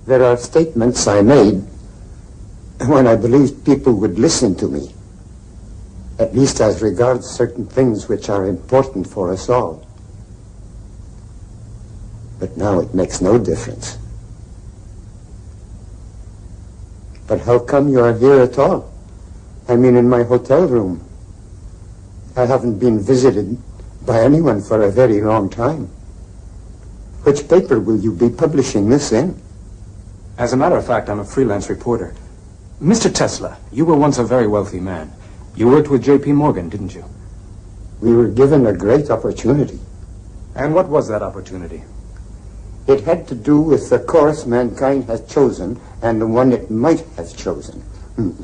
There are statements I made when I believed people would listen to me, at least as regards certain things which are important for us all. But now it makes no difference. But how come you are here at all? I mean, in my hotel room. I haven't been visited by anyone for a very long time. Which paper will you be publishing this in? As a matter of fact, I'm a freelance reporter. Mr. Tesla, you were once a very wealthy man. You worked with J.P. Morgan, didn't you? We were given a great opportunity. And what was that opportunity? It had to do with the course mankind has chosen and the one it might have chosen,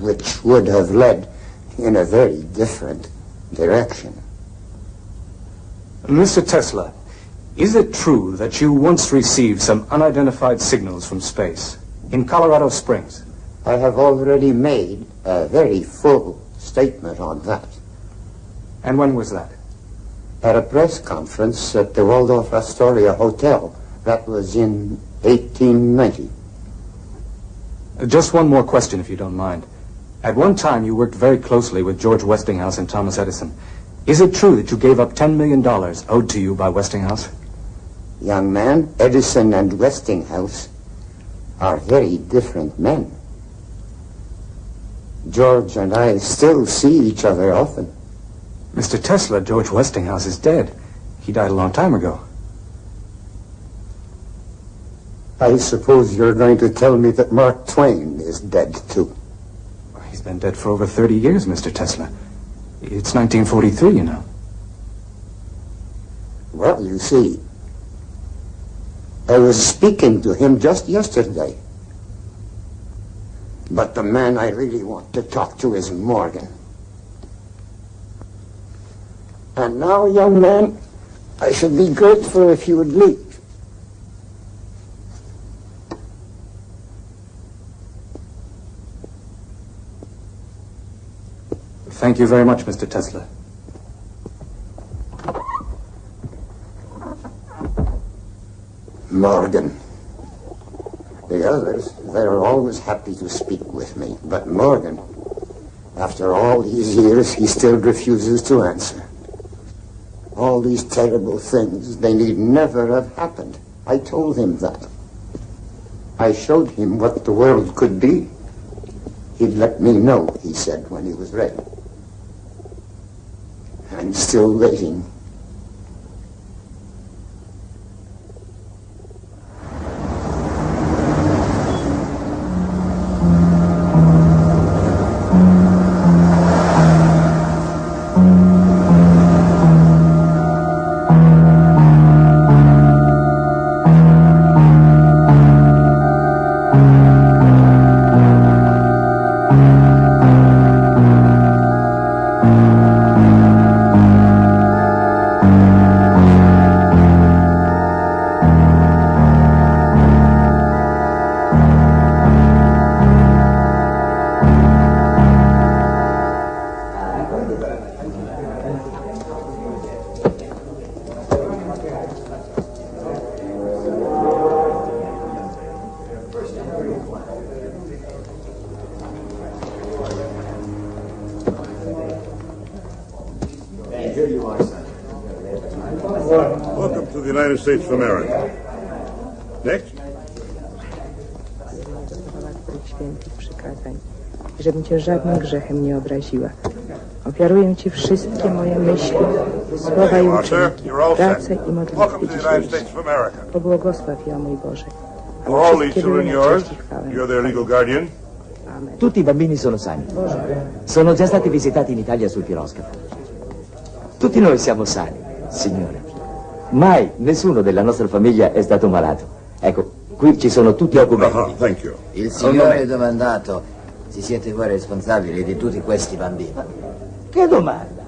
which would have led in a very different direction. Mr. Tesla, is it true that you once received some unidentified signals from space in Colorado Springs? I have already made a very full statement on that. And when was that? At a press conference at the Waldorf Astoria Hotel. That was in 1890. Just one more question, if you don't mind. At one time, you worked very closely with George Westinghouse and Thomas Edison. Is it true that you gave up $10 million owed to you by Westinghouse? Young man, Edison and Westinghouse are very different men. George and I still see each other often. Mr. Tesla, George Westinghouse is dead. He died a long time ago. I suppose you're going to tell me that Mark Twain is dead, too. He's been dead for over 30 years, Mr. Tesla. It's 1943, you know. Well, you see, I was speaking to him just yesterday. But the man I really want to talk to is Morgan. And now, young man, I should be grateful if you would leave. Thank you very much, Mr. Tesla. Morgan. The others, they're always happy to speak with me. But Morgan, after all these years, he still refuses to answer. All these terrible things, they need never have happened. I told him that. I showed him what the world could be. He'd let me know, he said, when he was ready. I'm still waiting. Here you are, son. Welcome to the United States of America. Next. Świętych przykazań, żebym cię żadnym grzechem nie obraziła. Ofiaruję ci wszystkie moje myśli, słowa i uczynki, pracę i modlitwy dzisiejsze. Pobłogosław je, o mój Boże. All these children yours? You're their legal guardian? Amen. Tutti i bambini sono sani. Sono già stati visitati in Italia sul piroscafo. Tutti noi siamo sani, signore. Mai nessuno della nostra famiglia è stato malato. Ecco, qui ci sono tutti i documenti. Thank you. Il signore domandato se siete voi responsabili di tutti questi bambini. Che domanda?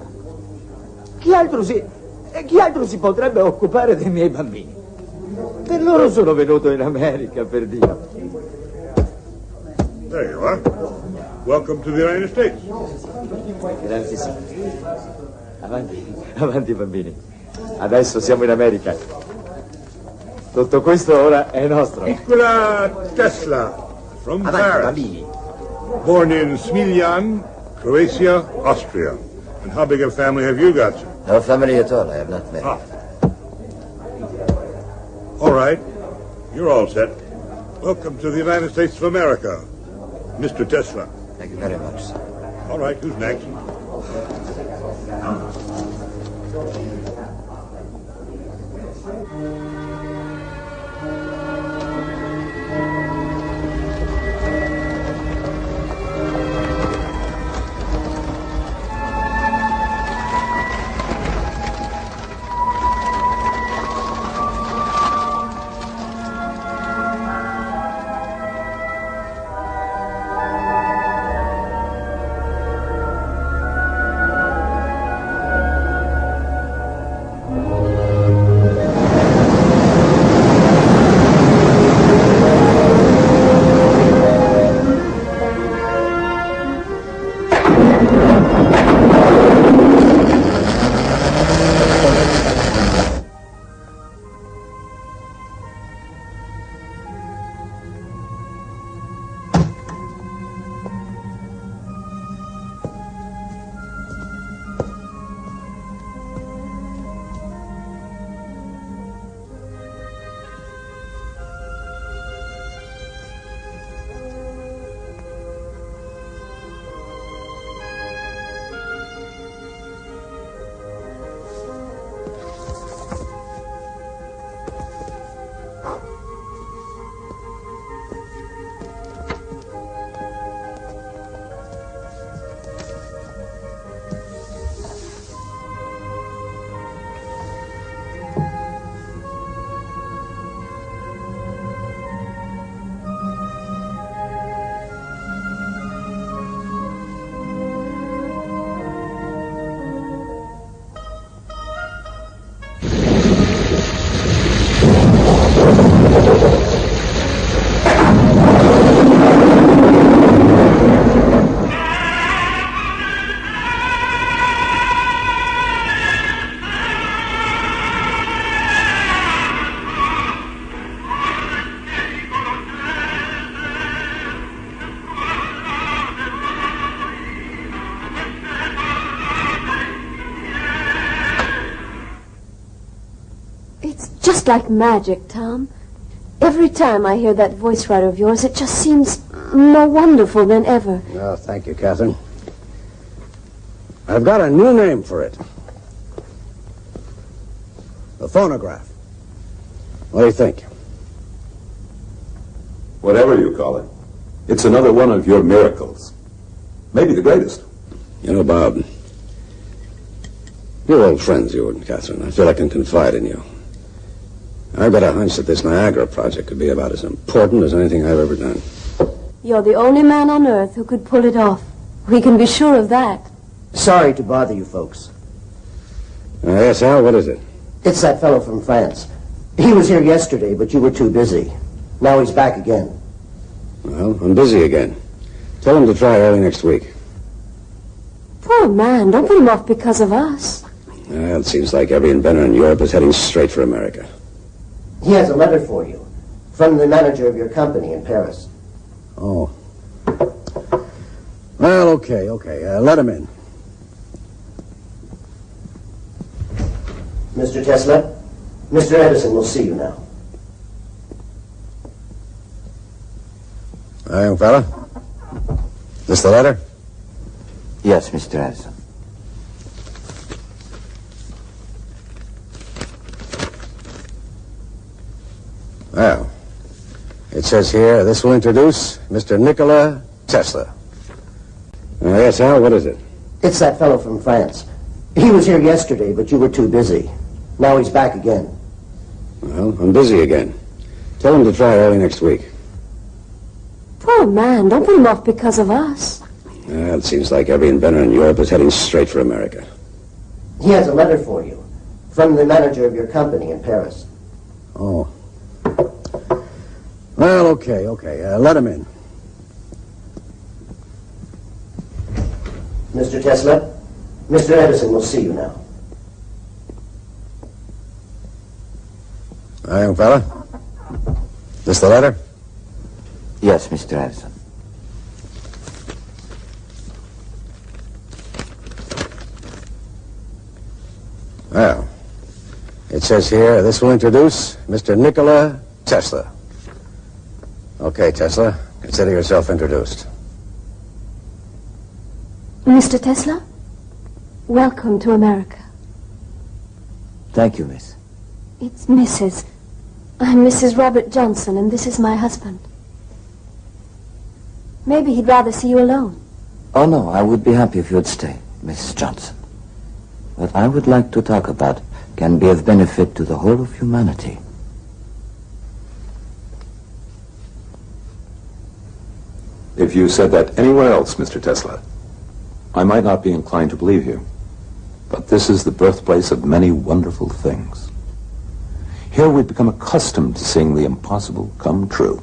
Chi altro si potrebbe occupare dei miei bambini? Per loro sono venuto in America, per Dio. There you are. Welcome to the United States. Grazie, signore. Avanti, avanti bambini. Adesso siamo in America. Tutto questo ora è nostro. Pelicula Tesla from Avanti, Paris. bambini. Born in Smiljan, Croatia, Austria. And how big a family have you got, sir? No family at all, I have not met. All right. You're all set. Welcome to the United States of America, Mr. Tesla. Thank you very much, sir. All right, who's next? Just like magic, Tom. Every time I hear that voice writer of yours, it just seems more wonderful than ever. Oh, thank you, Catherine. I've got a new name for it. The phonograph. What do you think? Whatever you call it, it's another one of your miracles. Maybe the greatest. You know, Bob, you're old friends, you and Catherine. I feel I can confide in you. I've got a hunch that this Niagara project could be about as important as anything I've ever done. You're the only man on Earth who could pull it off. We can be sure of that. Sorry to bother you folks. Yes, Al, what is it? It's that fellow from France. He was here yesterday, but you were too busy. Now he's back again. Well, I'm busy again. Tell him to try early next week. Poor man, don't put him off because of us. Well, it seems like every inventor in Europe is heading straight for America. He has a letter for you from the manager of your company in Paris. Oh. Well, okay. Let him in. Mr. Tesla, Mr. Edison will see you now. Hi, young fella. This the letter? Yes, Mr. Edison. Well, it says here, this will introduce Mr. Nikola Tesla. Yes, Al, what is it? It's that fellow from France. He was here yesterday, but you were too busy. Now he's back again. Well, I'm busy again. Tell him to try early next week. Poor man, don't put him off because of us. It seems like every inventor in Europe is heading straight for America. He has a letter for you from the manager of your company in Paris. Oh. Well, okay. Let him in. Mr. Tesla, Mr. Edison will see you now. Hi, young fella. This the letter? Yes, Mr. Edison. Well, it says here, this will introduce Mr. Nikola Tesla. Okay, Tesla, consider yourself introduced. Mr. Tesla, welcome to America. Thank you, miss. It's Mrs. I'm Mrs. Robert Johnson, and this is my husband. Maybe he'd rather see you alone. Oh, no, I would be happy if you'd stay, Mrs. Johnson. What I would like to talk about can be of benefit to the whole of humanity. If you said that anywhere else, Mr. Tesla, I might not be inclined to believe you. But this is the birthplace of many wonderful things. Here we've become accustomed to seeing the impossible come true.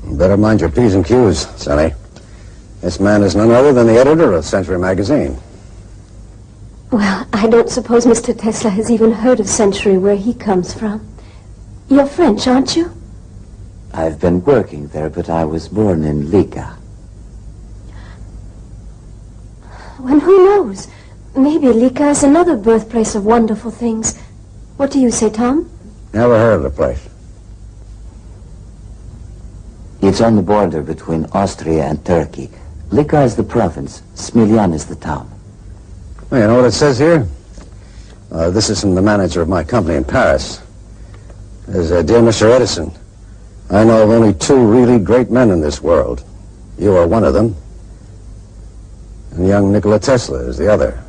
You better mind your P's and Q's, Sonny. This man is none other than the editor of Century magazine. Well, I don't suppose Mr. Tesla has even heard of Century, where he comes from. You're French, aren't you? I've been working there, but I was born in Liga. Well, who knows? Maybe Liga is another birthplace of wonderful things. What do you say, Tom? Never heard of the place. It's on the border between Austria and Turkey. Liga is the province. Smiljan is the town. Well, you know what it says here? This is from the manager of my company in Paris. It says, Dear Mr. Edison, I know of only two really great men in this world. You are one of them. And young Nikola Tesla is the other.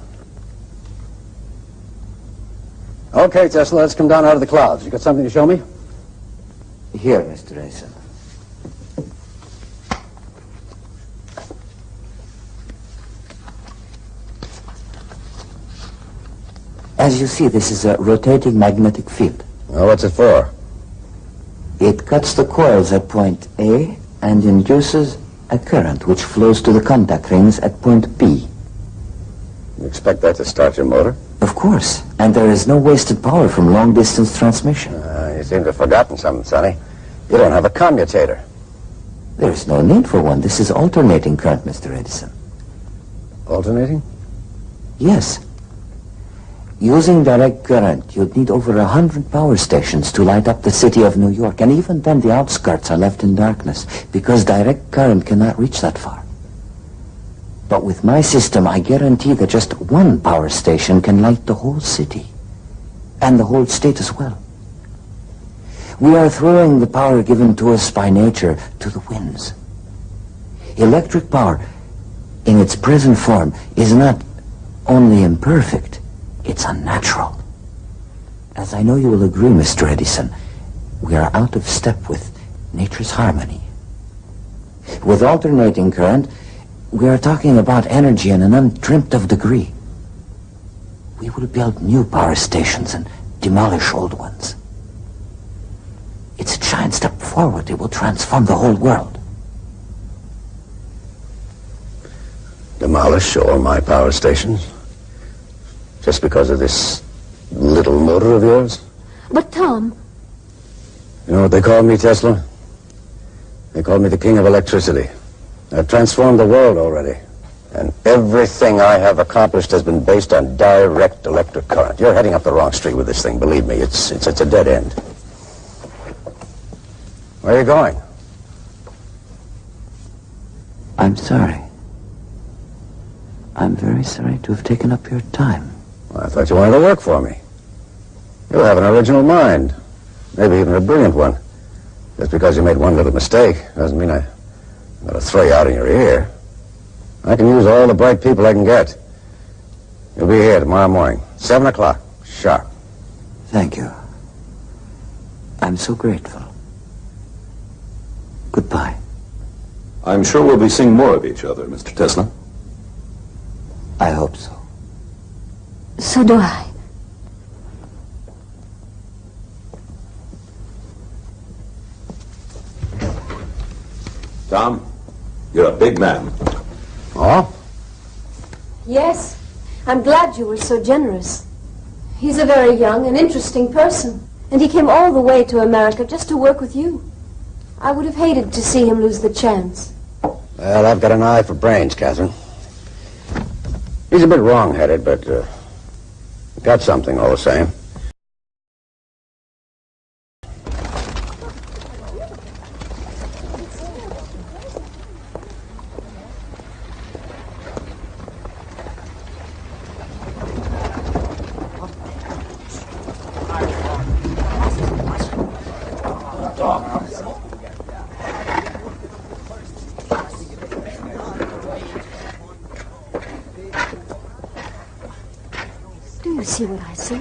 Okay, Tesla, let's come down out of the clouds. You got something to show me? Here, Mr. Edison. As you see, this is a rotating magnetic field. Well, what's it for? It cuts the coils at point A and induces a current which flows to the contact rings at point B. You expect that to start your motor? Of course. And there is no wasted power from long-distance transmission. You seem to have forgotten something, Sonny. You don't have a commutator. There is no need for one. This is alternating current, Mr. Edison. Alternating? Yes. Using direct current, you'd need over 100 power stations to light up the city of New York, and even then the outskirts are left in darkness, because direct current cannot reach that far. But with my system, I guarantee that just one power station can light the whole city, and the whole state as well. We are throwing the power given to us by nature to the winds. Electric power, in its present form, is not only imperfect, it's unnatural. As I know you will agree, Mr. Edison, we are out of step with nature's harmony. With alternating current, we are talking about energy in an undreamt of degree. We will build new power stations and demolish old ones. It's a giant step forward. It will transform the whole world. Demolish all my power stations? Just because of this little motor of yours? But, Tom... You know what they call me, Tesla? They call me the king of electricity. I've transformed the world already. And everything I have accomplished has been based on direct electric current. You're heading up the wrong street with this thing, believe me. It's a dead end. Where are you going? I'm sorry. I'm very sorry to have taken up your time. Well, I thought you wanted to work for me. You have an original mind. Maybe even a brilliant one. Just because you made one little mistake doesn't mean I'm going to throw you out in your ear. I can use all the bright people I can get. You'll be here tomorrow morning, 7 o'clock, sharp. Thank you. I'm so grateful. Goodbye. I'm sure we'll be seeing more of each other, Mr. Tesla. I hope so. So do I. Tom, you're a big man. Oh? Yes. I'm glad you were so generous. He's a very young and interesting person, and he came all the way to America just to work with you. I would have hated to see him lose the chance. Well, I've got an eye for brains, Catherine. He's a bit wrong-headed, but got something all the same. Do you see what I see?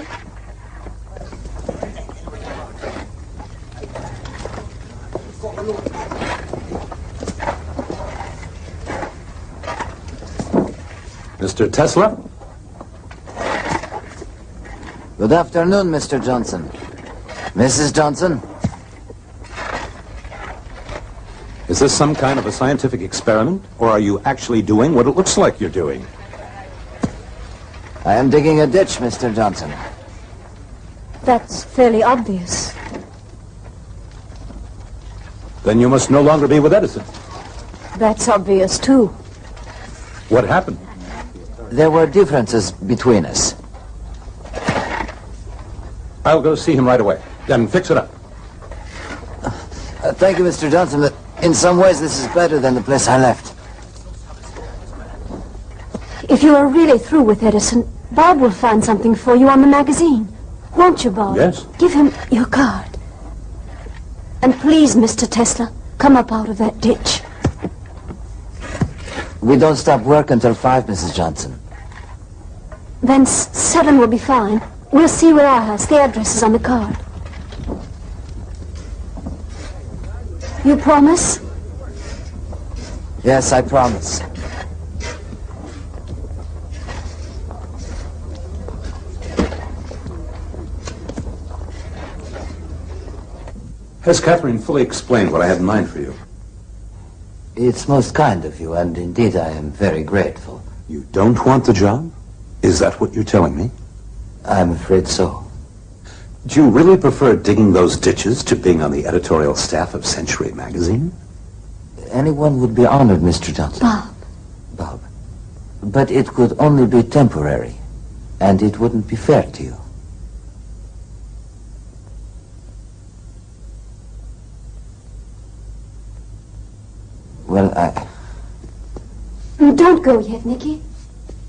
Mr. Tesla? Good afternoon, Mr. Johnson. Mrs. Johnson? Is this some kind of a scientific experiment, or are you actually doing what it looks like you're doing? I am digging a ditch, Mr. Johnson. That's fairly obvious. Then you must no longer be with Edison. That's obvious, too. What happened? There were differences between us. I'll go see him right away. Then fix it up. Thank you, Mr. Johnson, but in some ways this is better than the place I left. If you are really through with Edison, Bob will find something for you on the magazine. Won't you, Bob? Yes. Give him your card. And please, Mr. Tesla, come up out of that ditch. We don't stop work until 5, Mrs. Johnson. Then 7 will be fine. We'll see where our house. The address is on the card. You promise? Yes, I promise. Has Catherine fully explained what I had in mind for you? It's most kind of you, and indeed I am very grateful. You don't want the job? Is that what you're telling me? I'm afraid so. Do you really prefer digging those ditches to being on the editorial staff of Century magazine? Anyone would be honored, Mr. Johnson. Bob. Bob. But it could only be temporary, and it wouldn't be fair to you. Well, Don't go yet, Nicky.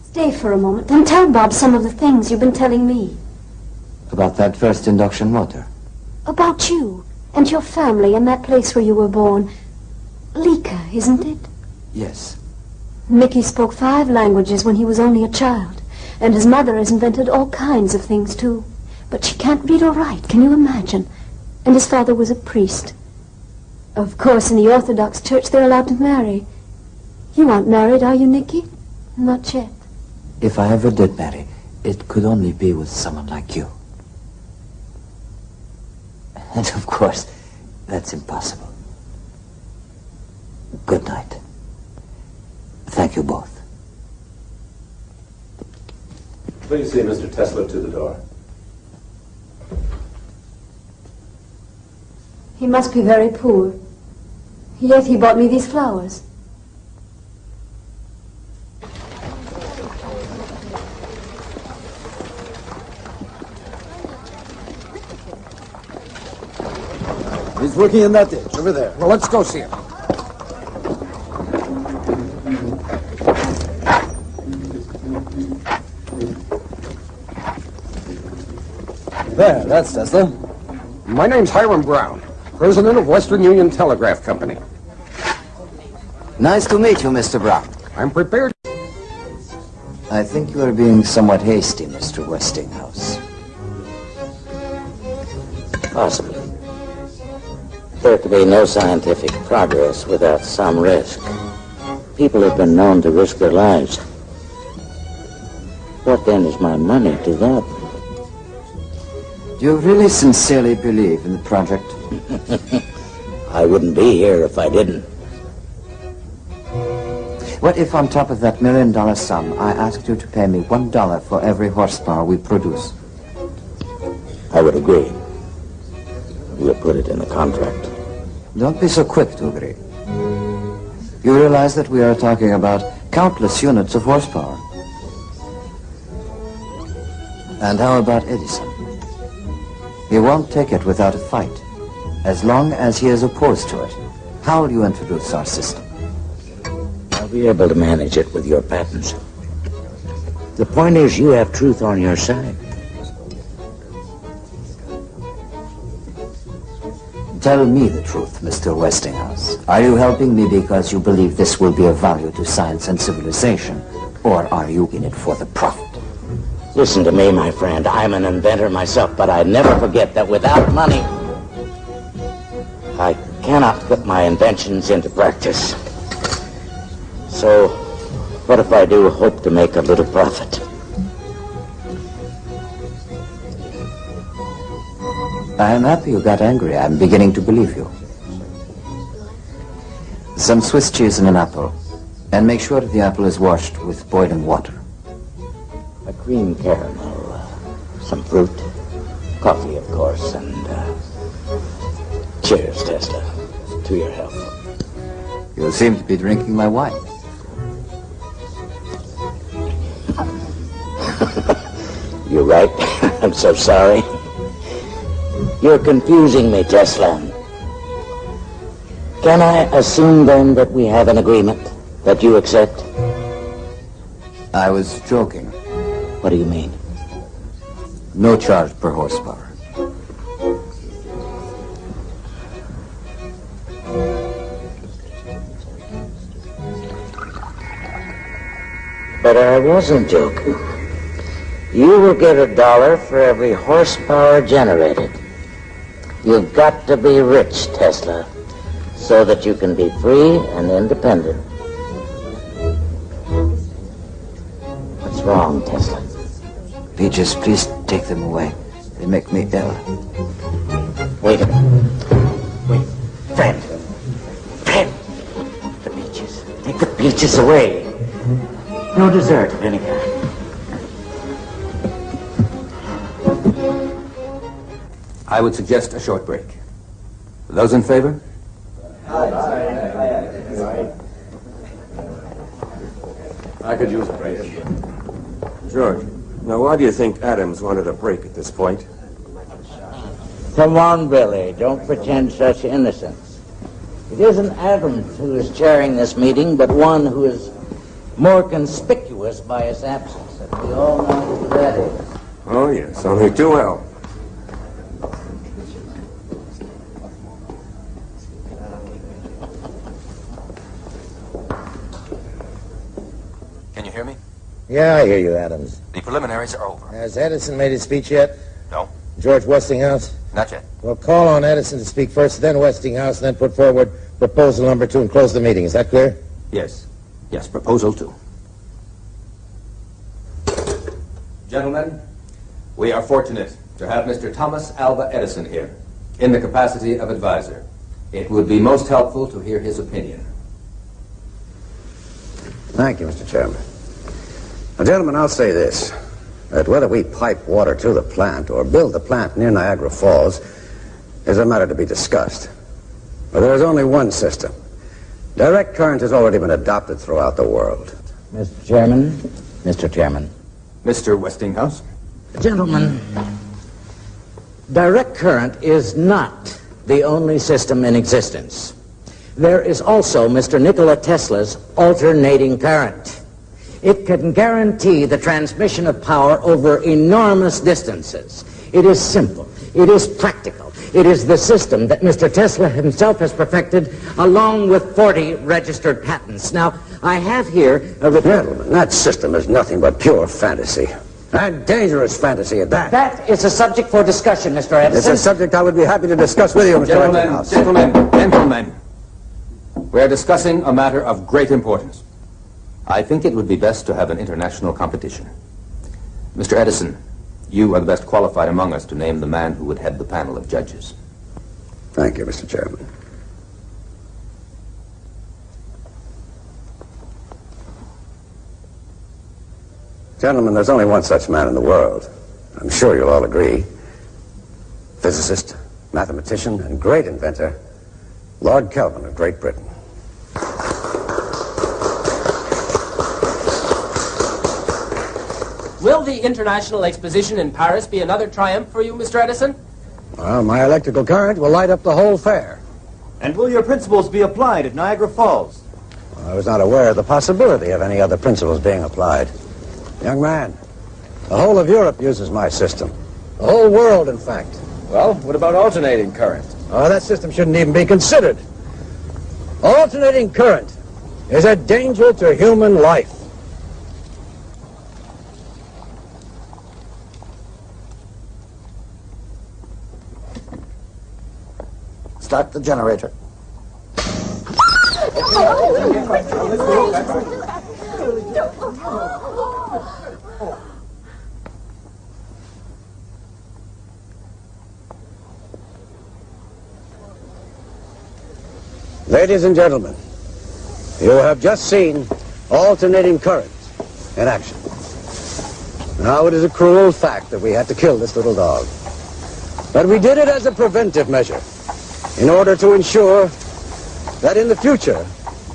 Stay for a moment and tell Bob some of the things you've been telling me. About that first induction motor. About you and your family and that place where you were born. Lika, isn't it? Yes. Mickey spoke 5 languages when he was only a child, and his mother has invented all kinds of things, too. But she can't read or write, can you imagine? And his father was a priest. Of course, in the Orthodox Church, they're allowed to marry. You aren't married, are you, Nicky? Not yet. If I ever did marry, it could only be with someone like you. And of course, that's impossible. Good night. Thank you both. Please see Mr. Tesla to the door. He must be very poor. Yet he bought me these flowers. He's working in that ditch, over there. Well, let's go see him. There, that's Tesla. My name's Hiram Brown, president of Western Union Telegraph Company. Nice to meet you, Mr. Brown. I'm prepared. I think you are being somewhat hasty, Mr. Westinghouse. Possibly. There could be no scientific progress without some risk. People have been known to risk their lives. What then is my money to that? Do you really sincerely believe in the project? I wouldn't be here if I didn't. What if on top of that $1 million sum, I asked you to pay me $1 for every horsepower we produce? I would agree. We'll put it in the contract. Don't be so quick to agree. You realize that we are talking about countless units of horsepower. And how about Edison? He won't take it without a fight. As long as he is opposed to it, how will you introduce our system? I'll be able to manage it with your patents. The point is, you have truth on your side. Tell me the truth, Mr. Westinghouse. Are you helping me because you believe this will be of value to science and civilization? Or are you in it for the profit? Listen to me, my friend. I'm an inventor myself, but I never forget that without money, I cannot put my inventions into practice. So, what if I do hope to make a little profit? I am happy you got angry. I'm beginning to believe you. Some Swiss cheese and an apple. And make sure that the apple is washed with boiling water. A cream caramel, some fruit, coffee, of course, and cheers, Tesla, to your health. You seem to be drinking my wine. You're right. I'm so sorry. You're confusing me, Tesla. Can I assume, then, that we have an agreement that you accept? I was joking. What do you mean? No charge per horsepower. But I wasn't joking. You will get $1 for every horsepower generated. You've got to be rich, Tesla, so that you can be free and independent. What's wrong, Tesla? Peaches, please take them away. They make me ill. Wait a minute. Wait. Friend. Friend. The peaches. Take the peaches away. No dessert of any kind. I would suggest a short break. Those in favor? I could use a break. George, now why do you think Adams wanted a break at this point? Come on, Billy. Don't pretend such innocence. It isn't Adams who is chairing this meeting, but one who is more conspicuous by his absence. And we all know who that is. Oh, yes, only too well. Can you hear me? Yeah, I hear you, Adams. The preliminaries are over. Has Edison made his speech yet? No, George Westinghouse? not yet. Well, call on Edison to speak first, then Westinghouse, and then put forward proposal number 2 and close the meeting. Is that clear? Yes. Yes, proposal 2. Gentlemen, we are fortunate to have Mr. Thomas Alva Edison here in the capacity of advisor. It would be most helpful to hear his opinion. Thank you, Mr. Chairman. Now, gentlemen, I'll say this, that whether we pipe water to the plant or build the plant near Niagara Falls is a matter to be discussed. But there is only one system. Direct current has already been adopted throughout the world. Mr. Chairman. Mr. Chairman. Mr. Westinghouse? Gentlemen, direct current is not the only system in existence. There is also Mr. Nikola Tesla's alternating current. It can guarantee the transmission of power over enormous distances. It is simple. It is practical. It is the system that Mr. Tesla himself has perfected, along with 40 registered patents. Now, I have here a report. Gentlemen, that system is nothing but pure fantasy. And dangerous fantasy at that. That is a subject for discussion, Mr. Edison. It's a subject I would be happy to discuss with you, Mr. Westinghouse. Gentlemen. We're discussing a matter of great importance. I think it would be best to have an international competition. Mr. Edison, you are the best qualified among us to name the man who would head the panel of judges. Thank you, Mr. Chairman. Gentlemen, there's only one such man in the world. I'm sure you'll all agree. Physicist, mathematician, and great inventor, Lord Kelvin of Great Britain. Will the International Exposition in Paris be another triumph for you, Mr. Edison? Well, my electrical current will light up the whole fair. And will your principles be applied at Niagara Falls? I was not aware of the possibility of any other principles being applied. Young man, the whole of Europe uses my system. The whole world, in fact. Well, what about alternating current? Oh, that system shouldn't even be considered. Alternating current is a danger to human life. Start the generator. Ladies and gentlemen, you have just seen alternating current in action. Now, it is a cruel fact that we had to kill this little dog. But we did it as a preventive measure in order to ensure that in the future,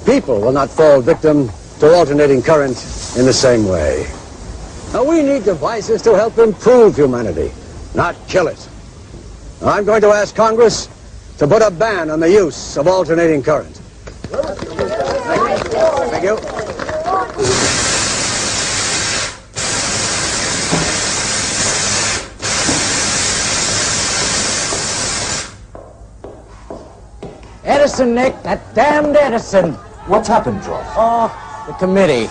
people will not fall victim to alternating current in the same way. Now, we need devices to help improve humanity, not kill it. Now, I'm going to ask Congress to put a ban on the use of alternating current. Thank you. Edison, Nick, that damned Edison. What's happened, George? Oh, the committee.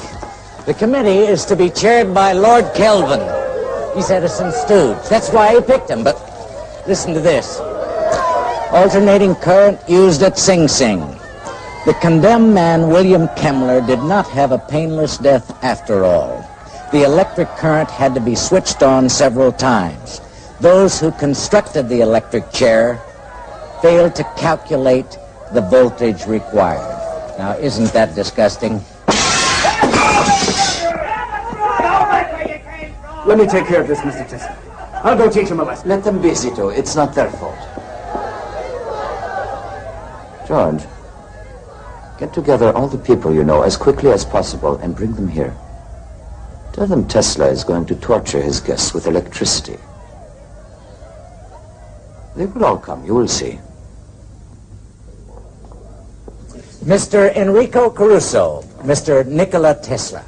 The committee is to be chaired by Lord Kelvin. He's Edison's stooge. That's why he picked him, but listen to this. Alternating current used at Sing Sing. The condemned man, William Kemmler, did not have a painless death after all. The electric current had to be switched on several times. Those who constructed the electric chair failed to calculate the voltage required. Now, isn't that disgusting? Let me take care of this, Mr. Tesla. I'll go teach him a lesson. Let them be, Zito. It's not their fault. George, get together all the people you know as quickly as possible and bring them here. Tell them Tesla is going to torture his guests with electricity. They will all come, you will see. Mr. Enrico Caruso, Mr. Nikola Tesla.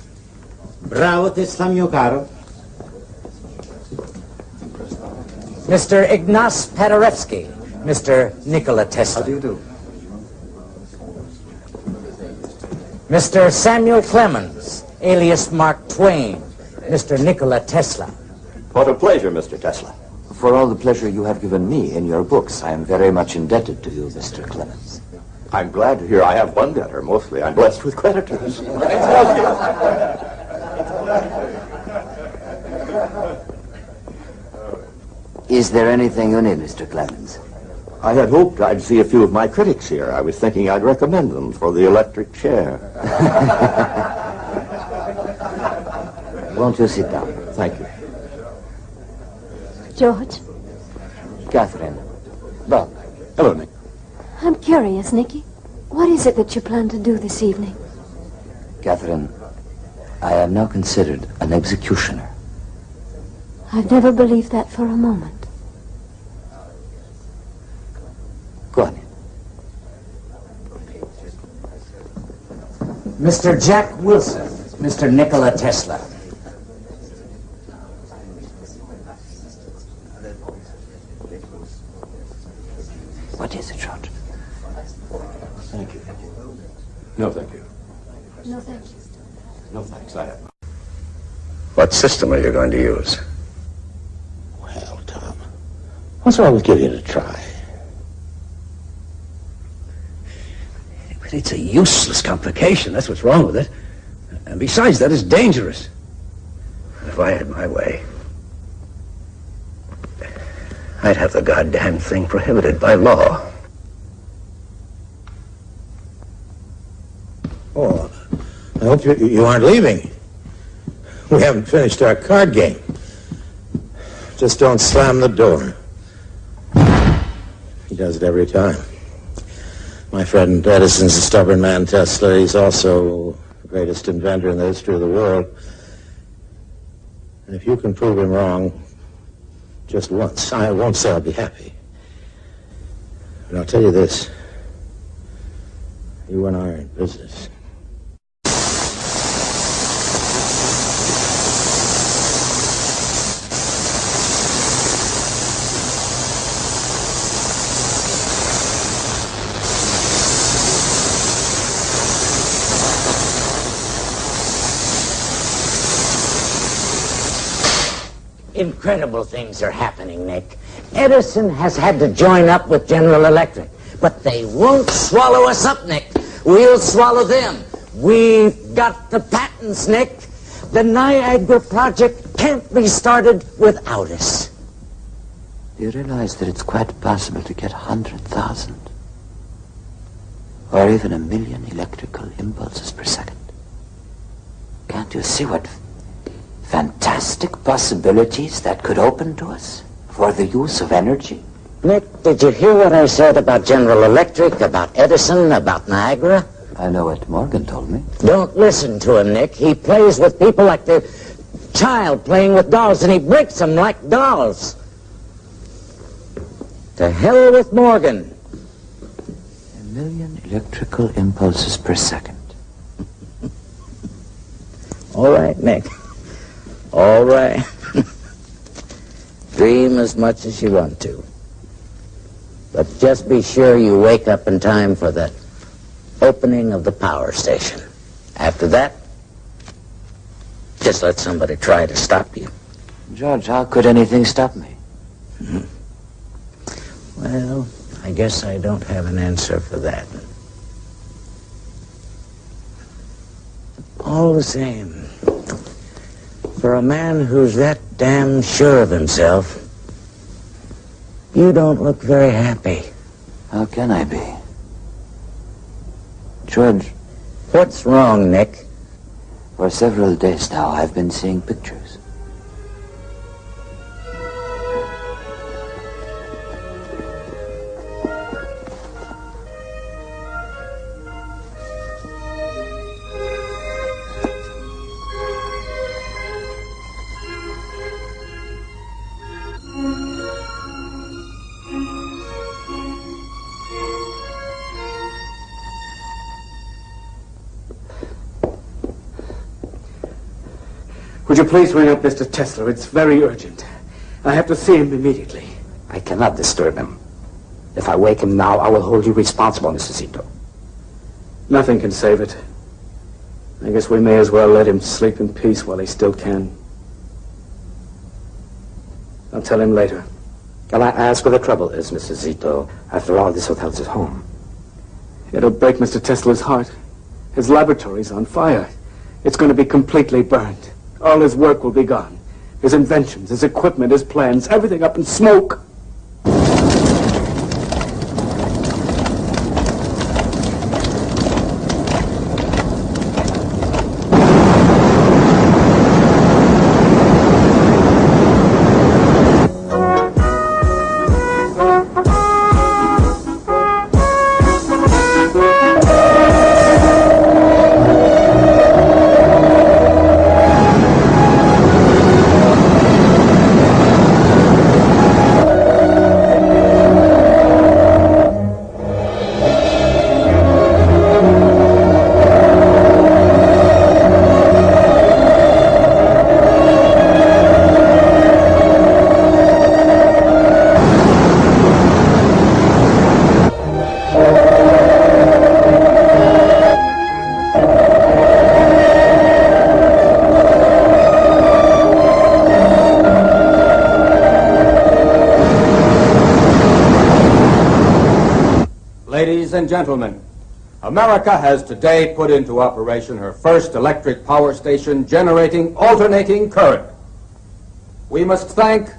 Bravo Tesla, mio caro. Mr. Ignace Paderewski, Mr. Nikola Tesla. How do you do? Mr. Samuel Clemens, alias Mark Twain, Mr. Nikola Tesla. What a pleasure, Mr. Tesla. For all the pleasure you have given me in your books, I am very much indebted to you, Mr. Clemens. I'm glad to hear I have one debtor. Mostly I'm blessed with creditors. Is there anything you need, Mr. Clemens? I had hoped I'd see a few of my critics here. I was thinking I'd recommend them for the electric chair. Won't you sit down? Thank you. George, Catherine. Well, hello, Nick. I'm curious, Nicky. What is it that you plan to do this evening? Catherine, I am now considered an executioner. I've never believed that for a moment. Mr. Jack Wilson, Mr. Nikola Tesla. What is it, George? Thank you. No, thank you. No, thank you. No, thanks. I have. What system are you going to use? Well, Tom, what's wrong with giving it a try? But it's a useless complication. That's what's wrong with it. And besides that, it's dangerous. If I had my way, I'd have the goddamn thing prohibited by law. Oh, I hope you aren't leaving. We haven't finished our card game. Just don't slam the door. He does it every time. My friend Edison's a stubborn man, Tesla. He's also the greatest inventor in the history of the world. And if you can prove him wrong just once, I won't say I'll be happy. But I'll tell you this. You and I are in business. Incredible things are happening, Nick. Edison has had to join up with General Electric, but they won't swallow us up, Nick. We'll swallow them. We've got the patents, Nick. The Niagara project can't be started without us. Do you realize that it's quite possible to get 100,000 or even 1,000,000 electrical impulses per second? Can't you see what fantastic possibilities that could open to us for the use of energy? Nick, did you hear what I said about General Electric, about Edison, about Niagara? I know what Morgan told me. Don't listen to him, Nick. He plays with people like the child playing with dolls, and he breaks them like dolls. To hell with Morgan. 1,000,000 electrical impulses per second. All right, Nick. All right. Dream as much as you want to. But just be sure you wake up in time for the opening of the power station. After that, just let somebody try to stop you. George, how could anything stop me? Well, I guess I don't have an answer for that. All the same, for a man who's that damn sure of himself, you don't look very happy. How can I be? George. What's wrong, Nick? For several days now, I've been seeing pictures. Would you please ring up Mr. Tesla? It's very urgent. I have to see him immediately. I cannot disturb him. If I wake him now, I will hold you responsible, Mr. Zito. Nothing can save it. I guess we may as well let him sleep in peace while he still can. I'll tell him later. Can I ask where the trouble is, Mr. Zito? After all, this hotel's his home. It'll break Mr. Tesla's heart. His laboratory's on fire. It's going to be completely burned. All his work will be gone. His inventions, his equipment, his plans, everything up in smoke. Ladies and gentlemen, America has today put into operation her first electric power station generating alternating current. We must thank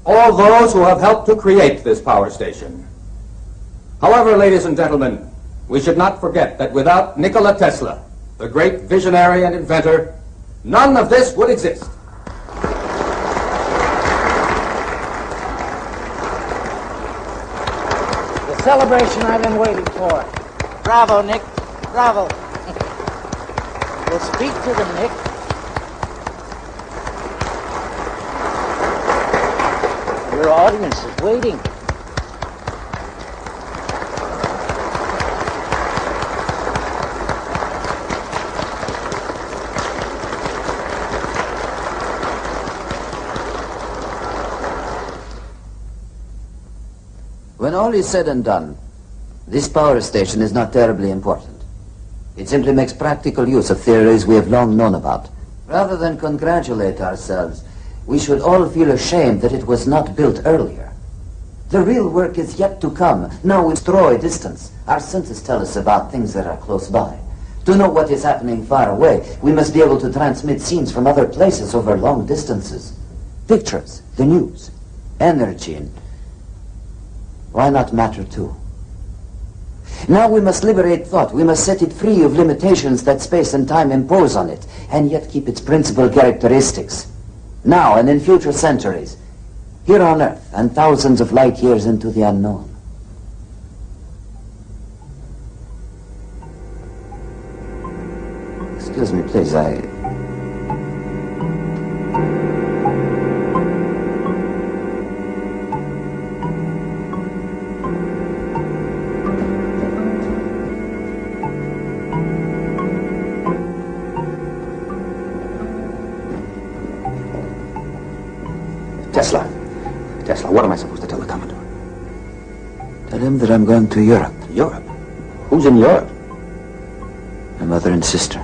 all those who have helped to create this power station. However, ladies and gentlemen, we should not forget that without Nikola Tesla, the great visionary and inventor, none of this would exist. The celebration I've been waiting for. Bravo, Nick. Bravo. We'll speak to them, Nick. Your audience is waiting. When all is said and done, this power station is not terribly important. It simply makes practical use of theories we have long known about. Rather than congratulate ourselves, we should all feel ashamed that it was not built earlier. The real work is yet to come. Now we destroy distance. Our senses tell us about things that are close by. To know what is happening far away, we must be able to transmit scenes from other places over long distances. Pictures, the news, energy, and why not matter too? Now we must liberate thought. We must set it free of limitations that space and time impose on it, and yet keep its principal characteristics. Now and in future centuries, here on Earth and thousands of light years into the unknown. Excuse me, please, Tesla, what am I supposed to tell the Commodore? Tell him that I'm going to Europe. Europe? Who's in Europe? My mother and sister.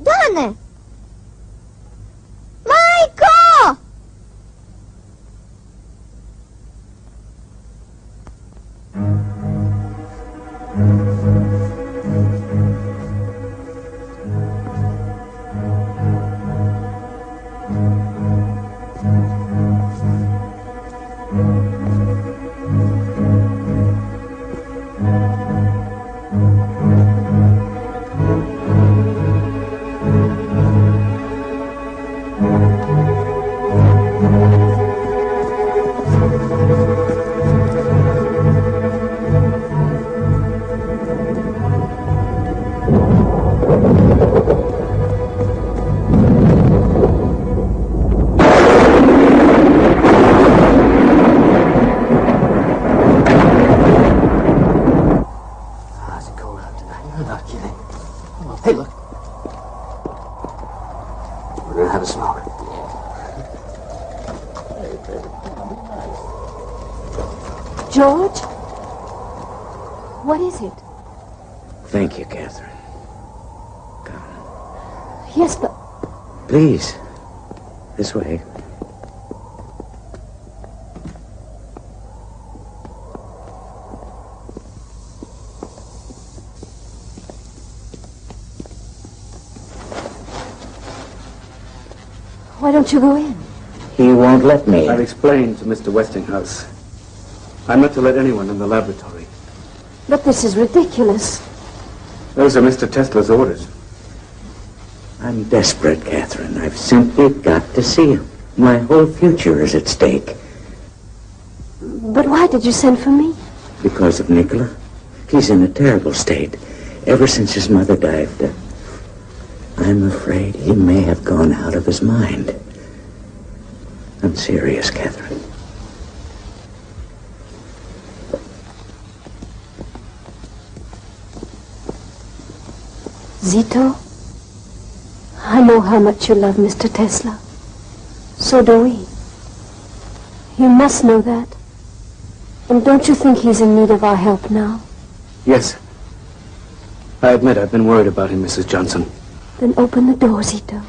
Dane! Majko! Hey, look. We're gonna have a smoke. George? What is it? Thank you, Catherine. Yes, but... Please. This way. Why don't you go in? He won't let me. I've explained to Mr. Westinghouse. I'm not to let anyone in the laboratory. But this is ridiculous. Those are Mr. Tesla's orders. I'm desperate, Catherine. I've simply got to see him. My whole future is at stake. But why did you send for me? Because of Nikola. He's in a terrible state. Ever since his mother died, I'm afraid he may have gone out of his mind. I'm serious, Catherine. Zito, I know how much you love Mr. Tesla. So do we. You must know that. And don't you think he's in need of our help now? Yes. I admit I've been worried about him, Mrs. Johnson. Then open the door, Zito.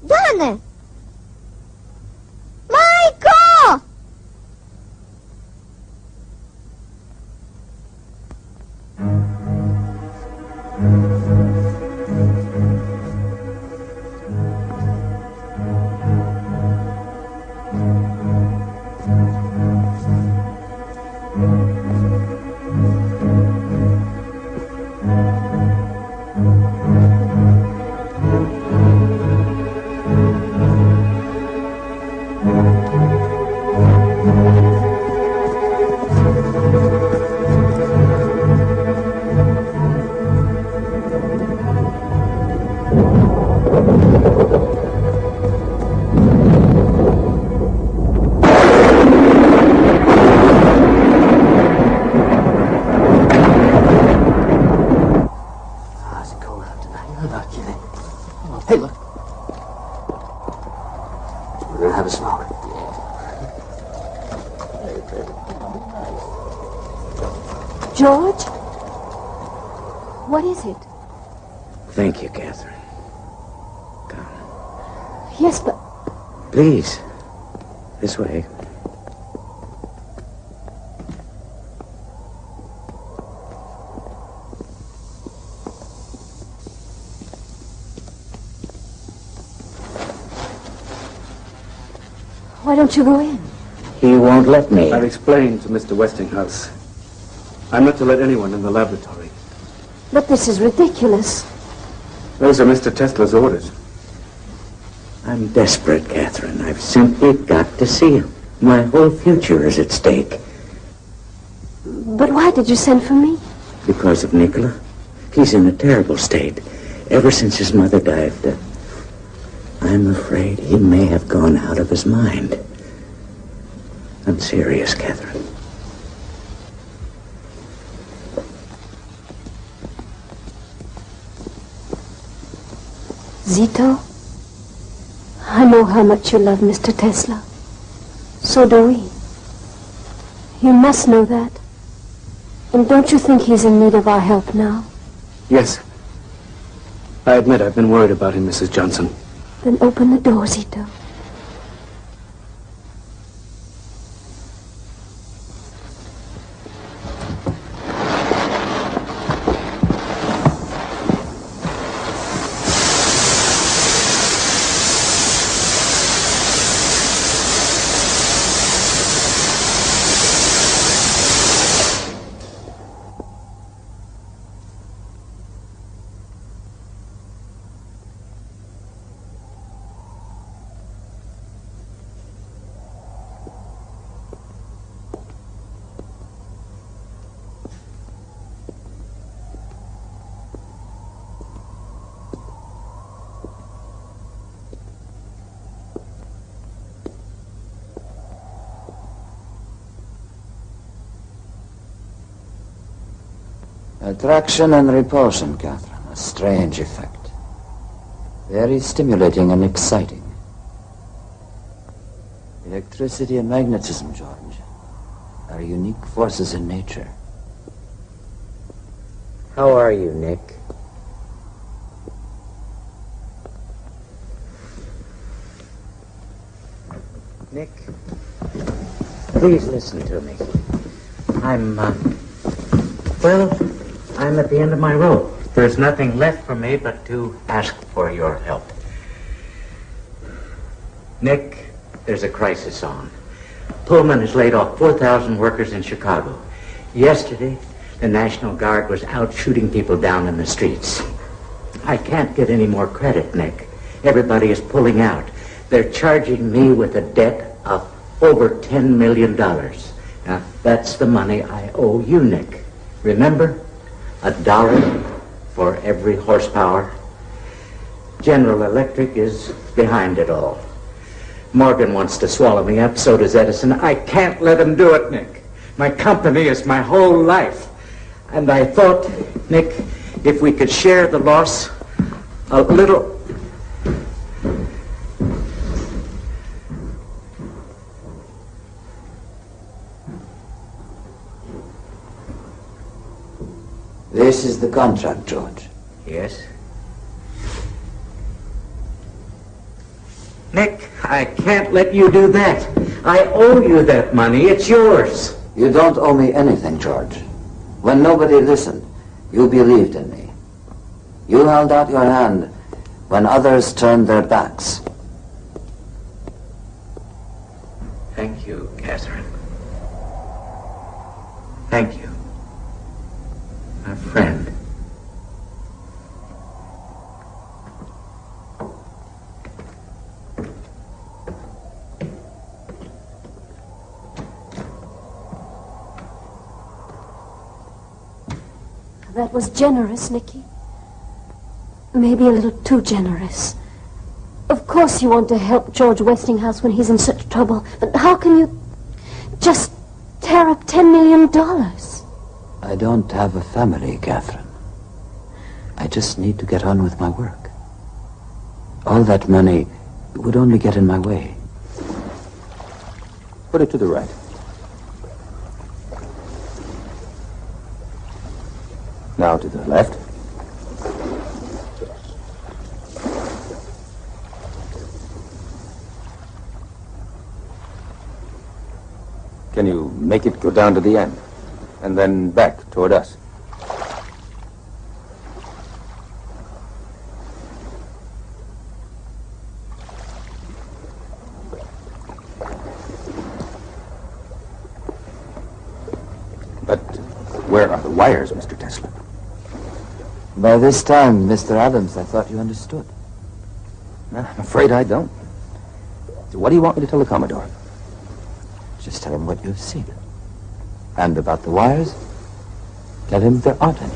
Dane! Majko! Hey, look. We're gonna have a smoke. George? What is it? Thank you, Catherine. Yes, but... Please. This way. Why don't you go in? He won't let me. I've explained to Mr. Westinghouse. I'm not to let anyone in the laboratory. But this is ridiculous. Those are Mr. Tesla's orders. I'm desperate, Catherine. I've simply got to see him. My whole future is at stake. But why did you send for me? Because of Nikola. He's in a terrible state. Ever since his mother died, I'm afraid he may have gone out of his mind. I'm serious, Catherine. Zito, I know how much you love Mr. Tesla. So do we. You must know that. And don't you think he's in need of our help now? Yes. I admit I've been worried about him, Mrs. Johnson. Then open the door, Zito. Attraction and repulsion, Catherine. A strange effect. Very stimulating and exciting. Electricity and magnetism, George, are unique forces in nature. How are you, Nick? Nick, please listen to me. I'm at the end of my rope. There's nothing left for me but to ask for your help. Nick, there's a crisis on. Pullman has laid off 4,000 workers in Chicago. Yesterday, the National Guard was out shooting people down in the streets. I can't get any more credit, Nick. Everybody is pulling out. They're charging me with a debt of over $10 million. Now, that's the money I owe you, Nick. Remember? $1 for every horsepower. General Electric is behind it all. Morgan wants to swallow me up, so does Edison. I can't let him do it, Nick. My company is my whole life. And I thought, Nick, if we could share the loss a little... This is the contract, George. Yes? Nick, I can't let you do that. I owe you that money. It's yours. You don't owe me anything, George. When nobody listened, you believed in me. You held out your hand when others turned their backs. Thank you, Catherine. Thank you, my friend. That was generous, Nicky. Maybe a little too generous. Of course you want to help George Westinghouse when he's in such trouble, but how can you just tear up $10 million? I don't have a family, Catherine. I just need to get on with my work. All that money would only get in my way. Put it to the right. Now to the left. Can you make it go down to the end? And then back toward us? But where are the wires, Mr. Tesla? By this time, Mr. Adams, I thought you understood. I'm afraid I don't. So what do you want me to tell the Commodore? Just tell him what you've seen. And about the wires, tell him there aren't any.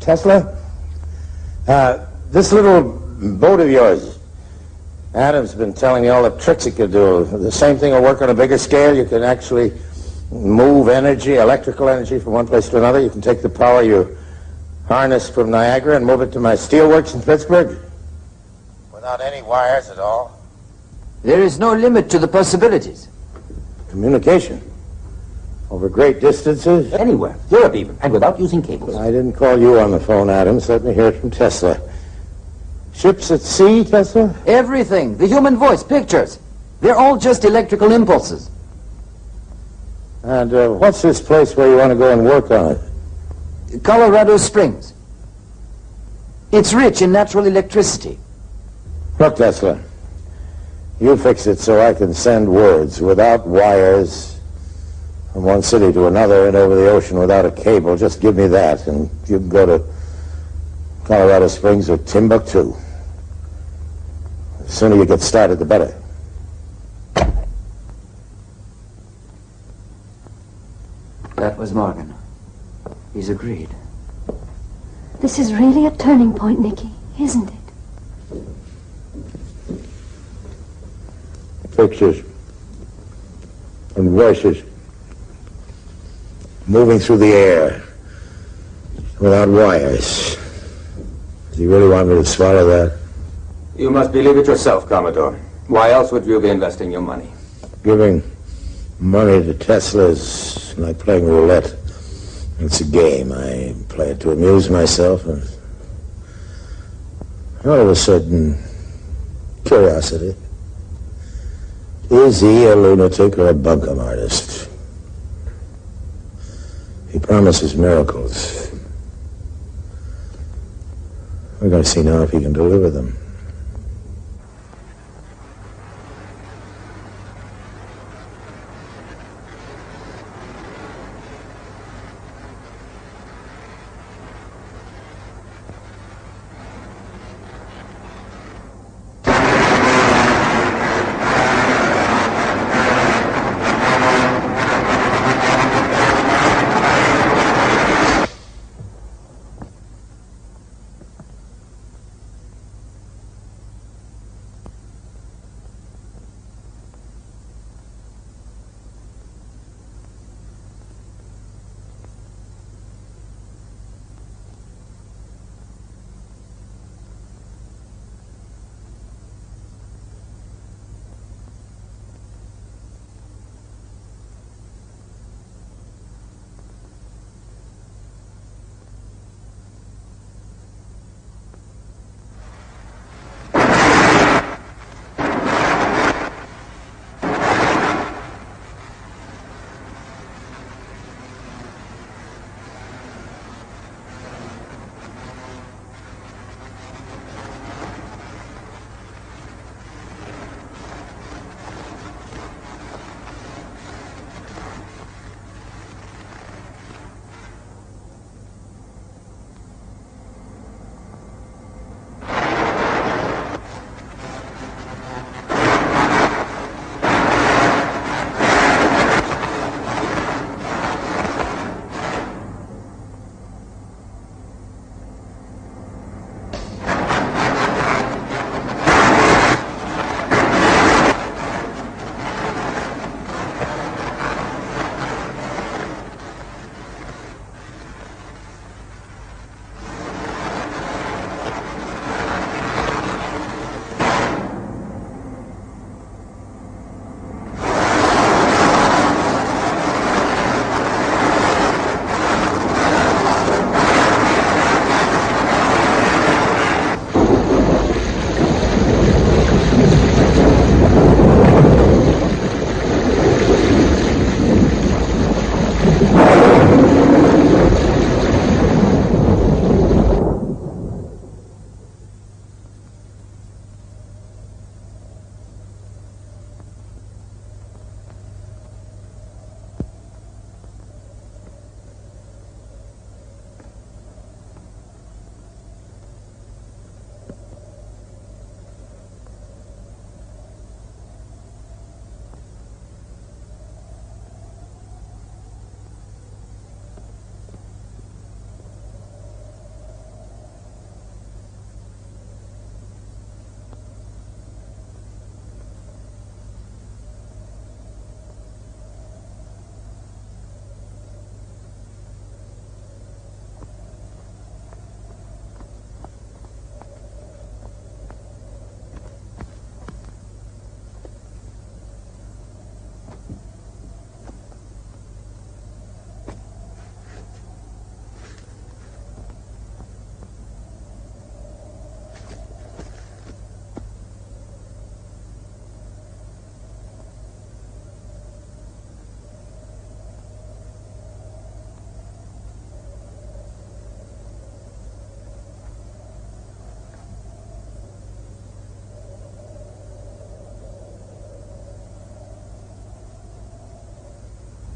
Tesla, this little boat of yours, Adam's been telling me all the tricks it could do. The same thing will work on a bigger scale. You can actually move energy, electrical energy, from one place to another. You can take the power you harnessed from Niagara and move it to my steelworks in Pittsburgh without any wires at all. There is no limit to the possibilities. Communication over great distances. Anywhere, Europe even, and without using cables. I didn't call you on the phone, Adams. Let me hear it from Tesla. Ships at sea, Tesla? Everything. The human voice, pictures. They're all just electrical impulses. And what's this place where you want to go and work on it? Colorado Springs. It's rich in natural electricity. Look, Tesla, you fix it so I can send words without wires from one city to another and over the ocean without a cable. Just give me that, and you can go to Colorado Springs or Timbuktu. The sooner you get started, the better. That was Morgan. He's agreed. This is really a turning point, Nicky, isn't it? Pictures and voices moving through the air without wires. Do you really want me to swallow that? You must believe it yourself, Commodore. Why else would you be investing your money? Giving money to Tesla is like playing roulette. It's a game. I play it to amuse myself, and all of a sudden, curiosity. Is he a lunatic or a bunkum artist? He promises miracles. We're going to see now if he can deliver them.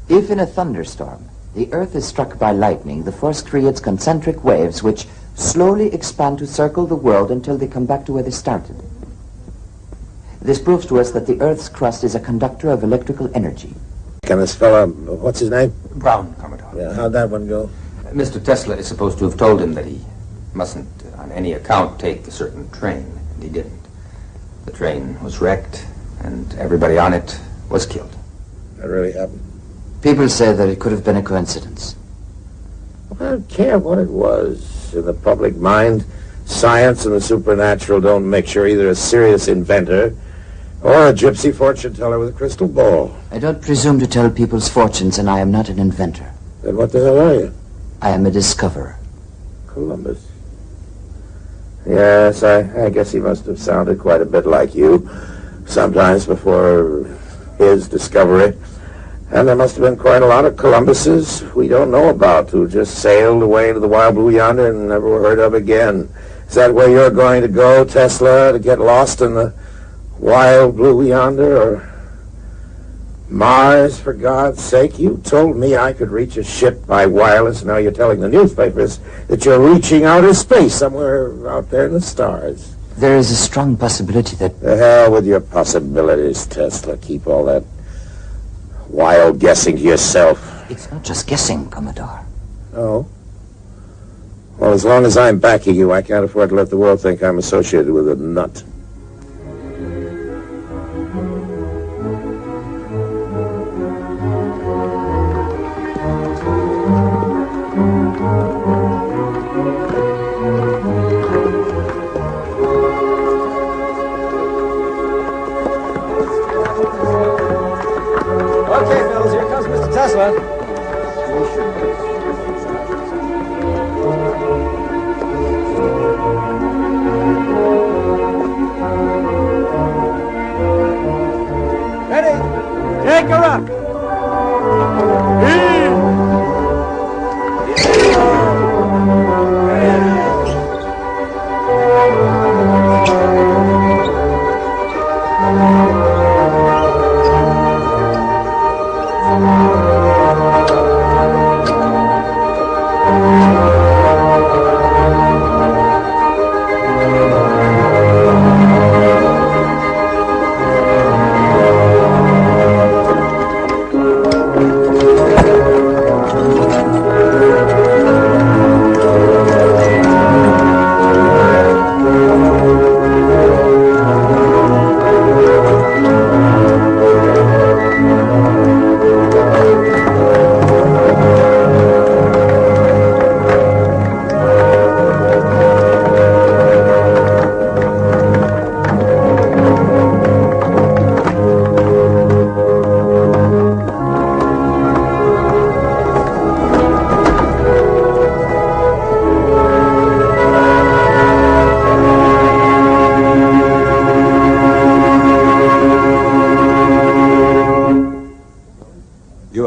If in a thunderstorm the Earth is struck by lightning, the force creates concentric waves which slowly expand to circle the world until they come back to where they started. This proves to us that the Earth's crust is a conductor of electrical energy. Can this fella, what's his name? Brown, Commodore. Yeah, how'd that one go? Mr. Tesla is supposed to have told him that he mustn't, on any account, take a certain train, and he didn't. The train was wrecked, and everybody on it was killed. That really happened? People say that it could have been a coincidence. I don't care what it was. In the public mind, science and the supernatural don't make sure either a serious inventor or a gypsy fortune teller with a crystal ball. I don't presume to tell people's fortunes, and I am not an inventor. Then what the hell are you? I am a discoverer. Columbus. Yes, I guess he must have sounded quite a bit like you sometimes before his discovery. And there must have been quite a lot of Columbuses we don't know about who just sailed away to the wild blue yonder and never were heard of again. Is that where you're going to go, Tesla, to get lost in the wild blue yonder, or Mars, for God's sake? You told me I could reach a ship by wireless. Now you're telling the newspapers that you're reaching outer space somewhere out there in the stars. There is a strong possibility that... The hell with your possibilities, Tesla. Keep all that wild guessing to yourself. It's not just guessing, Commodore. Oh? Well, as long as I'm backing you, I can't afford to let the world think I'm associated with a nut.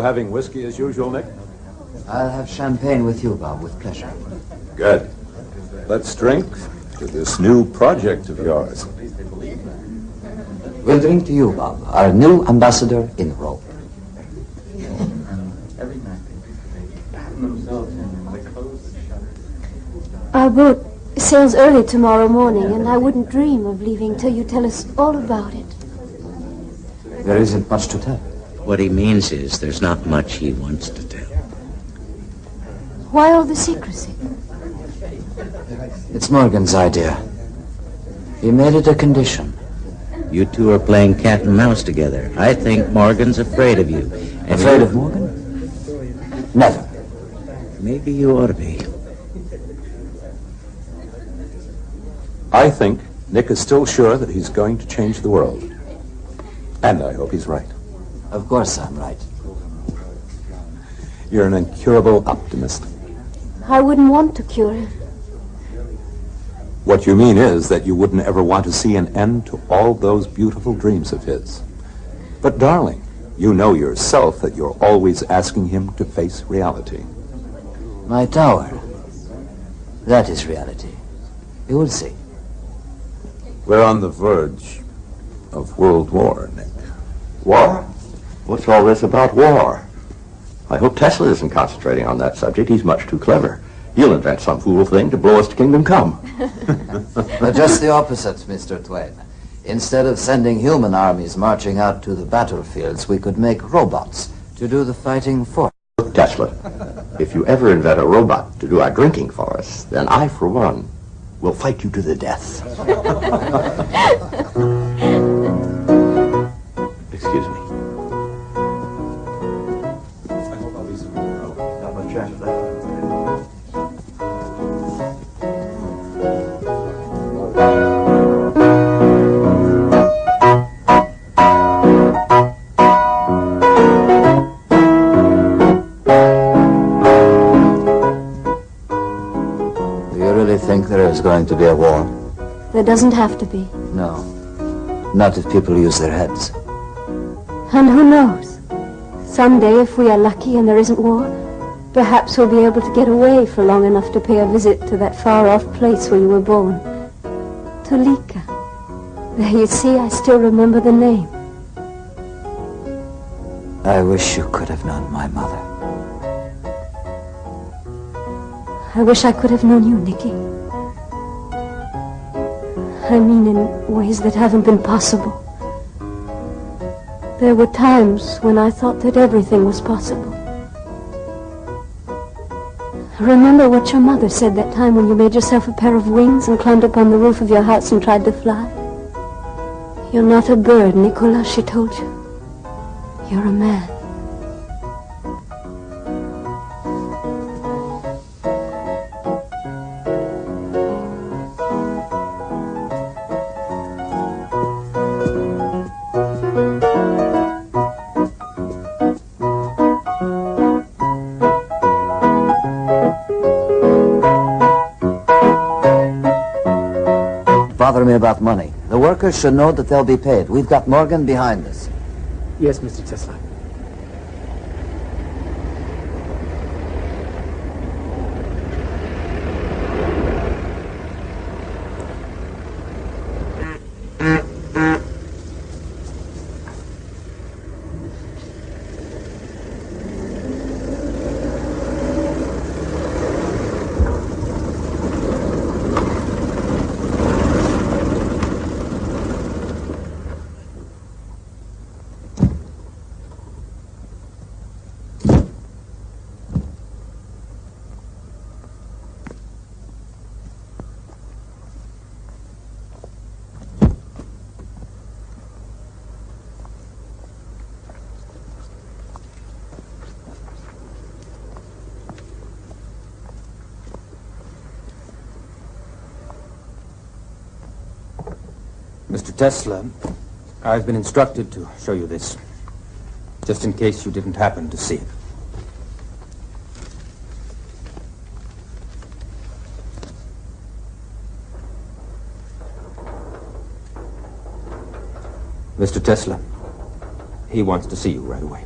Having whiskey as usual, Nick? I'll have champagne with you, Bob, with pleasure. Good. Let's drink to this new project of yours. We'll drink to you, Bob, our new ambassador in Rome. Our boat sails early tomorrow morning, and I wouldn't dream of leaving till you tell us all about it. There isn't much to tell. What he means is there's not much he wants to tell. Why all the secrecy? It's Morgan's idea. He made it a condition. You two are playing cat and mouse together. I think Morgan's afraid of you. Afraid of Morgan? Never. Maybe you ought to be. I think Nick is still sure that he's going to change the world. And I hope he's right. Of course I'm right. You're an incurable optimist. I wouldn't want to cure him. What you mean is that you wouldn't ever want to see an end to all those beautiful dreams of his. But darling, you know yourself that you're always asking him to face reality. My tower. That is reality. You will see. We're on the verge of World War, Nick. War? What's all this about war? I hope Tesla isn't concentrating on that subject. He's much too clever. He'll invent some fool thing to blow us to kingdom come. But just the opposite, Mr. Twain. Instead of sending human armies marching out to the battlefields, we could make robots to do the fighting for us. Look, Tesla, if you ever invent a robot to do our drinking for us, then I, for one, will fight you to the death. Excuse me. There's going to be a war. There doesn't have to be. No. Not if people use their heads. And who knows? Someday, if we are lucky and there isn't war, perhaps we'll be able to get away for long enough to pay a visit to that far-off place where you were born. Tolika. There, you see, I still remember the name. I wish you could have known my mother. I wish I could have known you, Nicky. I mean in ways that haven't been possible. There were times when I thought that everything was possible. I remember what your mother said that time when you made yourself a pair of wings and climbed up on the roof of your house and tried to fly. You're not a bird, Nicola, she told you. You're a man. Bother me about money. The workers should know that they'll be paid. We've got Morgan behind us. Yes, Mr. Tesla. Mr. Tesla, I've been instructed to show you this, just in case you didn't happen to see it. Mr. Tesla, he wants to see you right away.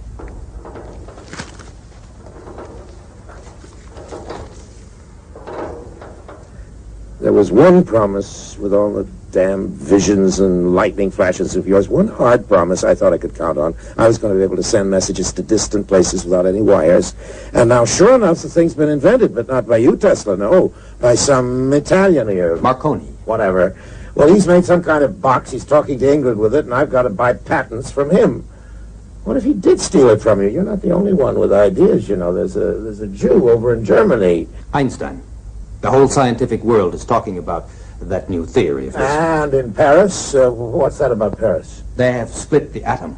There was one promise with all the damn visions and lightning flashes of yours, one hard promise I thought I could count on. I was going to be able to send messages to distant places without any wires. And now, sure enough, the thing's been invented, but not by you, Tesla, no. By some Italian here. Marconi. Whatever. Well, he's made some kind of box. He's talking to England with it, and I've got to buy patents from him. What if he did steal it from you? You're not the only one with ideas, you know. There's a Jew over in Germany. Einstein. The whole scientific world is talking about that new theory of his. And in Paris? What's that about Paris? They have split the atom.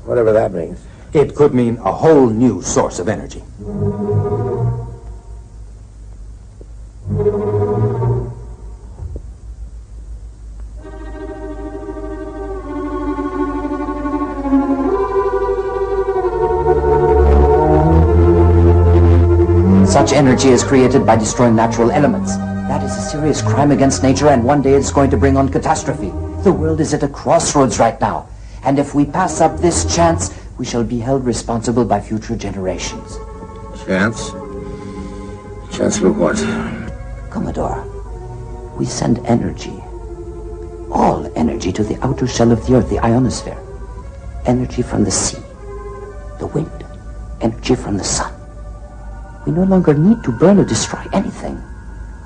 Whatever that means. It could mean a whole new source of energy. Such energy is created by destroying natural elements. That is a serious crime against nature, and one day it's going to bring on catastrophe. The world is at a crossroads right now, and if we pass up this chance, we shall be held responsible by future generations. Chance? Chance for what? Commodore, we send energy, all energy, to the outer shell of the Earth, the ionosphere. Energy from the sea, the wind, energy from the sun. We no longer need to burn or destroy anything.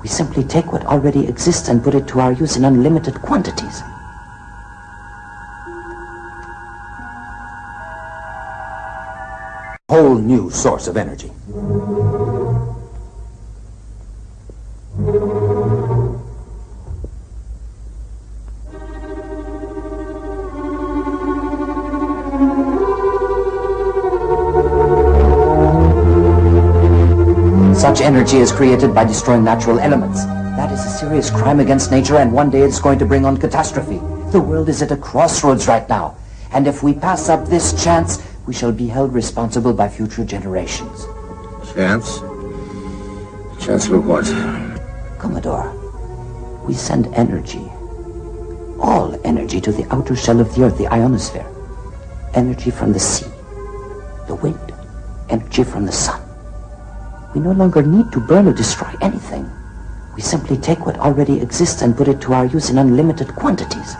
We simply take what already exists and put it to our use in unlimited quantities. Whole new source of energy. Such energy is created by destroying natural elements. That is a serious crime against nature, and one day it's going to bring on catastrophe. The world is at a crossroads right now, and if we pass up this chance, we shall be held responsible by future generations. Chance? Chance for what? Commodore, we send energy, all energy, to the outer shell of the Earth, the ionosphere. Energy from the sea, the wind, energy from the sun. We no longer need to burn or destroy anything. We simply take what already exists and put it to our use in unlimited quantities.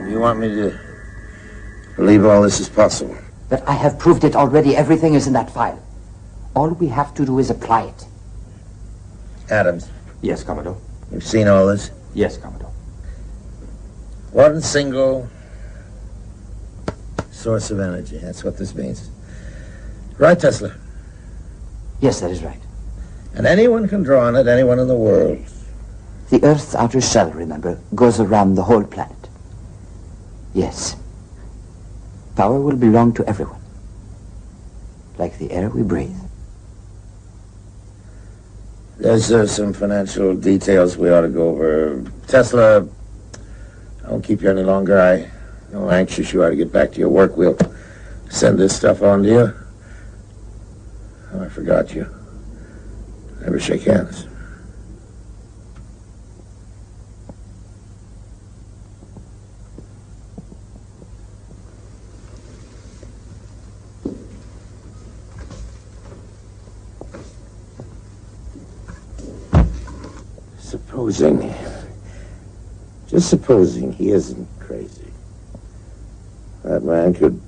You want me to believe all this is possible? But I have proved it already. Everything is in that file. All we have to do is apply it. Adams. Yes, Commodore. You've seen all this? Yes, Commodore. One single source of energy. That's what this means. Right, Tesla? Yes, that is right. And anyone can draw on it, anyone in the world. The Earth's outer shell, remember, goes around the whole planet. Yes. Power will belong to everyone. Like the air we breathe. There's some financial details we ought to go over. Tesla, I won't keep you any longer. I know how anxious you are to get back to your work. We'll send this stuff on to you. Oh, I forgot you. Never shake hands. Supposing he isn't crazy. That man could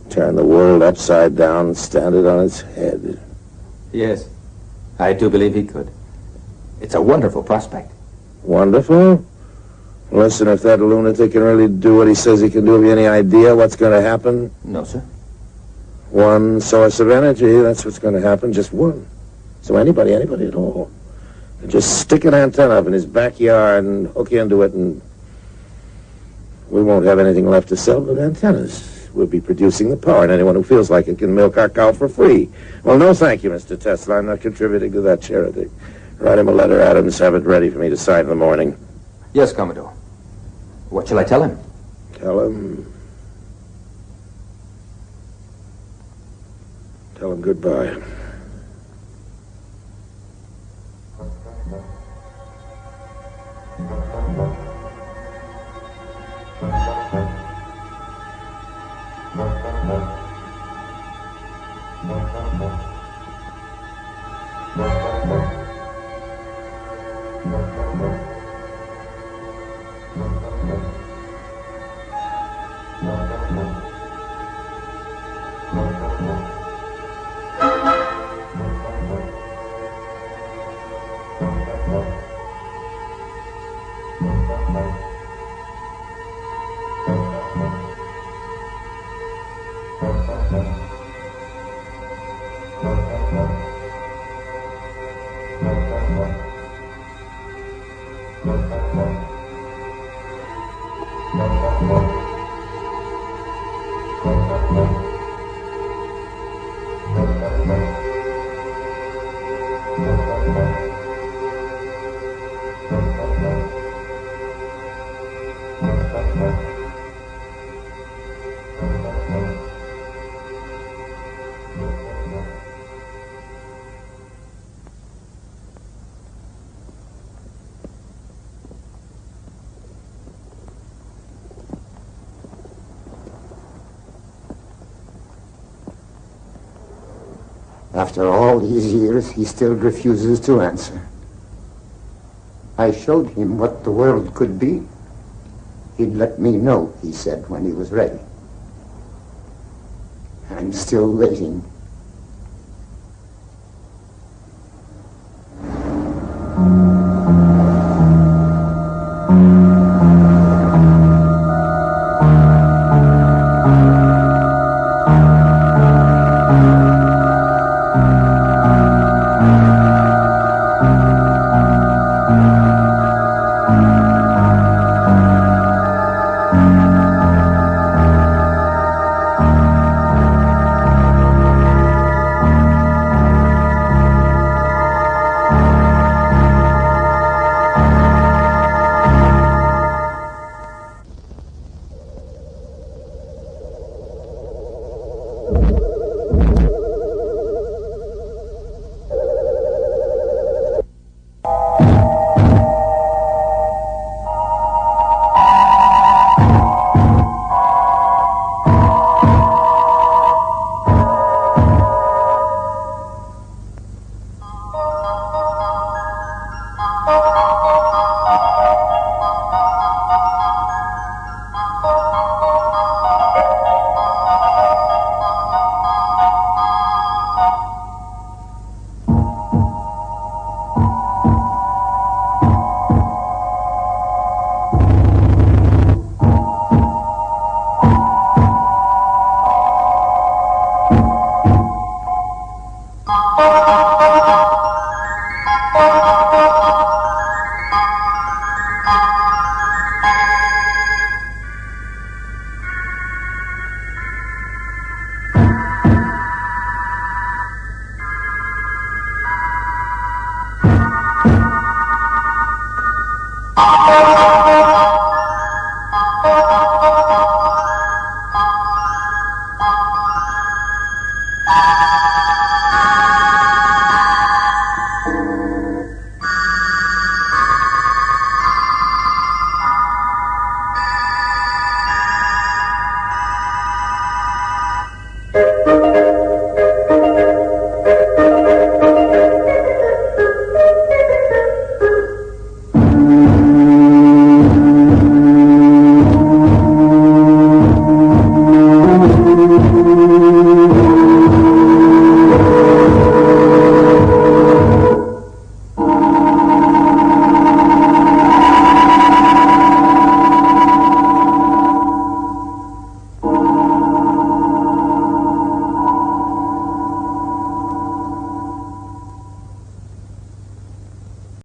turn the world upside down and stand it on its head. Yes, I do believe he could. It's a wonderful prospect. Wonderful? Listen, if that lunatic can really do what he says he can do, have you any idea what's going to happen? No, sir. One source of energy, that's what's going to happen, just one. So anybody at all. Just stick an antenna up in his backyard and hook into it, and we won't have anything left to sell but antennas. We'll be producing the power, and anyone who feels like it can milk our cow for free. Well, no thank you, Mr. Tesla. I'm not contributing to that charity. Write him a letter, Adams. Have it ready for me to sign in the morning. Yes, Commodore. What shall I tell him? Tell him goodbye. After all these years, he still refuses to answer. I showed him what the world could be. He'd let me know, he said, when he was ready. I'm still waiting.